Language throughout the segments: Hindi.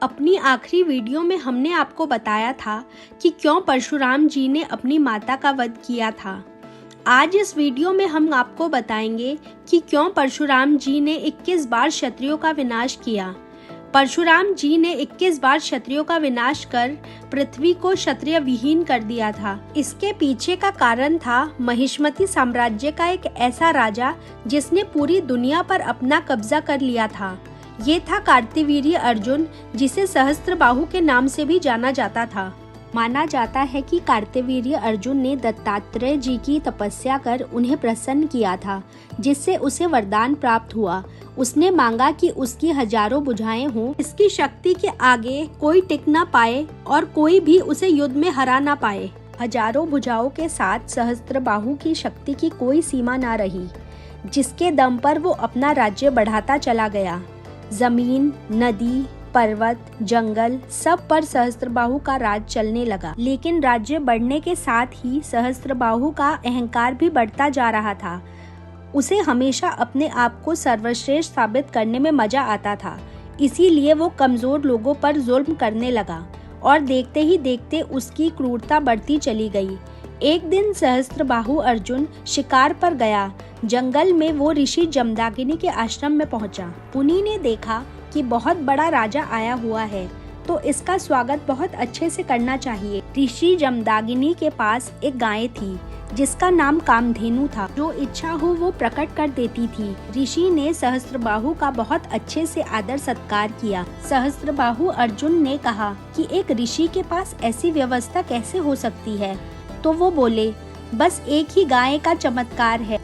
अपनी आखिरी वीडियो में हमने आपको बताया था कि क्यों परशुराम जी ने अपनी माता का वध किया था। आज इस वीडियो में हम आपको बताएंगे कि क्यों परशुराम जी ने 21 बार क्षत्रियों का विनाश किया। परशुराम जी ने 21 बार क्षत्रियों का विनाश कर पृथ्वी को क्षत्रिय विहीन कर दिया था। इसके पीछे का कारण था महिष्मती साम्राज्य का एक ऐसा राजा जिसने पूरी दुनिया पर अपना कब्जा कर लिया था। ये था कार्तवीर्य अर्जुन, जिसे सहस्त्रबाहु के नाम से भी जाना जाता था। माना जाता है कि कार्तवीर्य अर्जुन ने दत्तात्रेय जी की तपस्या कर उन्हें प्रसन्न किया था, जिससे उसे वरदान प्राप्त हुआ। उसने मांगा कि उसकी हजारों भुजाएं हों, इसकी शक्ति के आगे कोई टिक ना पाए और कोई भी उसे युद्ध में हरा ना पाए। हजारों भुजाओं के साथ सहस्त्रबाहु की शक्ति की कोई सीमा ना रही, जिसके दम पर वो अपना राज्य बढ़ाता चला गया। जमीन, नदी, पर्वत, जंगल सब पर सहस्त्रबाहु का राज चलने लगा। लेकिन राज्य बढ़ने के साथ ही सहस्त्रबाहु का अहंकार भी बढ़ता जा रहा था। उसे हमेशा अपने आप को सर्वश्रेष्ठ साबित करने में मजा आता था, इसीलिए वो कमजोर लोगों पर जुल्म करने लगा और देखते ही देखते उसकी क्रूरता बढ़ती चली गई। एक दिन सहस्त्रबाहु अर्जुन शिकार पर गया। जंगल में वो ऋषि जमदाग्नि के आश्रम में पहुंचा। उन्हीं ने देखा कि बहुत बड़ा राजा आया हुआ है, तो इसका स्वागत बहुत अच्छे से करना चाहिए। ऋषि जमदाग्नि के पास एक गाय थी जिसका नाम कामधेनु था, जो इच्छा हो वो प्रकट कर देती थी। ऋषि ने सहस्त्रबाहु का बहुत अच्छे से आदर सत्कार किया। सहस्त्रबाहु अर्जुन ने कहा कि एक ऋषि के पास ऐसी व्यवस्था कैसे हो सकती है, तो वो बोले, बस एक ही गाय का चमत्कार है।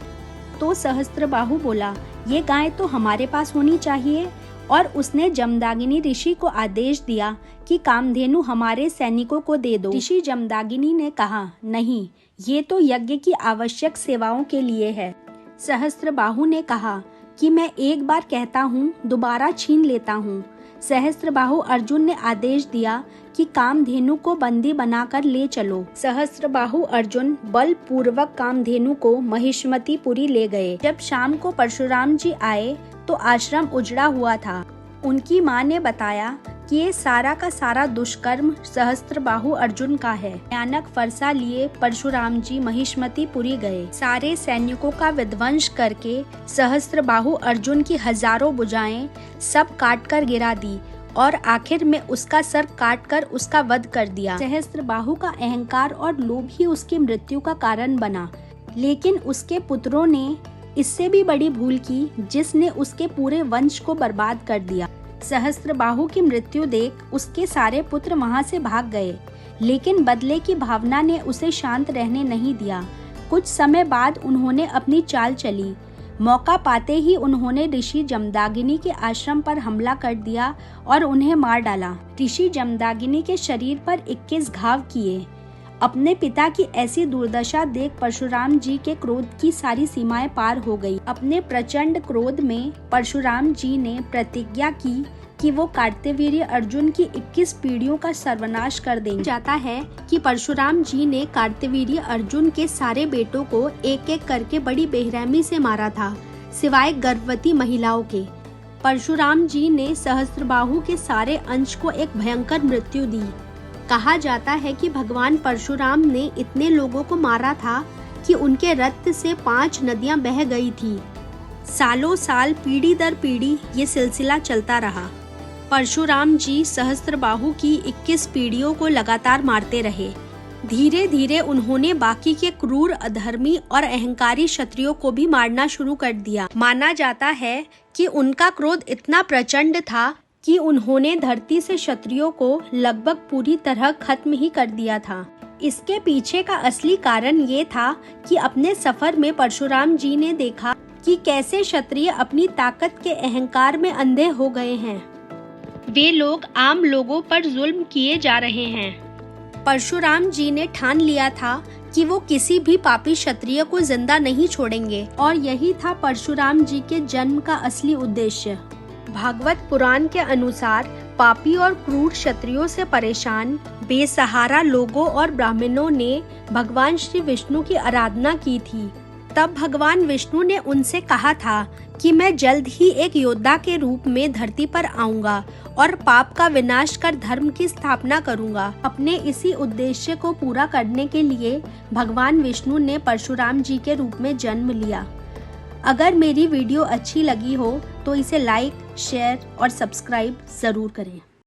तो सहस्त्रबाहु बोला, ये गाय तो हमारे पास होनी चाहिए। और उसने जमदाग्नि ऋषि को आदेश दिया कि कामधेनु हमारे सैनिकों को दे दो। ऋषि जमदाग्नि ने कहा, नहीं, ये तो यज्ञ की आवश्यक सेवाओं के लिए है। सहस्त्रबाहु ने कहा कि मैं एक बार कहता हूँ, दोबारा छीन लेता हूँ। सहस्त्रबाहु अर्जुन ने आदेश दिया कि कामधेनु को बंदी बनाकर ले चलो। सहस्त्रबाहु अर्जुन बल पूर्वक कामधेनु को महिष्मतीपुरी ले गए। जब शाम को परशुराम जी आए तो आश्रम उजड़ा हुआ था। उनकी माँ ने बताया कि ये सारा का सारा दुष्कर्म सहस्त्रबाहु अर्जुन का है। भयानक फरसा लिए परशुराम जी महिष्मतीपुरी गए। सारे सैनिकों का विध्वंस करके सहस्त्रबाहु अर्जुन की हजारों भुजाएं सब काट कर गिरा दी और आखिर में उसका सर काट कर उसका वध कर दिया। सहस्त्रबाहु का अहंकार और लोभ ही उसकी मृत्यु का कारण बना, लेकिन उसके पुत्रों ने इससे भी बड़ी भूल की, जिसने उसके पूरे वंश को बर्बाद कर दिया। सहस्त्रबाहु की मृत्यु देख उसके सारे पुत्र वहां से भाग गए, लेकिन बदले की भावना ने उसे शांत रहने नहीं दिया। कुछ समय बाद उन्होंने अपनी चाल चली। मौका पाते ही उन्होंने ऋषि जमदाग्नि के आश्रम पर हमला कर दिया और उन्हें मार डाला। ऋषि जमदाग्नि के शरीर पर 21 घाव किए। अपने पिता की ऐसी दुर्दशा देख परशुराम जी के क्रोध की सारी सीमाएं पार हो गई। अपने प्रचंड क्रोध में परशुराम जी ने प्रतिज्ञा की कि वो कार्तवीर्य अर्जुन की 21 पीढ़ियों का सर्वनाश कर देंगे। जाता है कि परशुराम जी ने कार्तवीर्य अर्जुन के सारे बेटों को एक एक करके बड़ी बेरहमी से मारा था, सिवाय गर्भवती महिलाओं के। परशुराम जी ने सहस्त्रबाहु के सारे अंश को एक भयंकर मृत्यु दी। कहा जाता है कि भगवान परशुराम ने इतने लोगों को मारा था कि उनके रक्त से 5 नदियां बह गई थी। सालों साल, पीढ़ी दर पीढ़ी ये सिलसिला चलता रहा। परशुराम जी सहस्त्रबाहु की 21 पीढ़ियों को लगातार मारते रहे। धीरे धीरे उन्होंने बाकी के क्रूर, अधर्मी और अहंकारी क्षत्रियों को भी मारना शुरू कर दिया। माना जाता है कि उनका क्रोध इतना प्रचंड था कि उन्होंने धरती से क्षत्रियों को लगभग पूरी तरह खत्म ही कर दिया था। इसके पीछे का असली कारण ये था कि अपने सफर में परशुराम जी ने देखा कि कैसे क्षत्रिय अपनी ताकत के अहंकार में अंधे हो गए हैं। वे लोग आम लोगों पर जुल्म किए जा रहे हैं। परशुराम जी ने ठान लिया था कि वो किसी भी पापी क्षत्रिय को जिंदा नहीं छोड़ेंगे, और यही था परशुराम जी के जन्म का असली उद्देश्य। भागवत पुराण के अनुसार पापी और क्रूर क्षत्रियों से परेशान बेसहारा लोगों और ब्राह्मणों ने भगवान श्री विष्णु की आराधना की थी। तब भगवान विष्णु ने उनसे कहा था कि मैं जल्द ही एक योद्धा के रूप में धरती पर आऊंगा और पाप का विनाश कर धर्म की स्थापना करूंगा। अपने इसी उद्देश्य को पूरा करने के लिए भगवान विष्णु ने परशुराम जी के रूप में जन्म लिया। अगर मेरी वीडियो अच्छी लगी हो तो इसे लाइक, शेयर और सब्सक्राइब ज़रूर करें।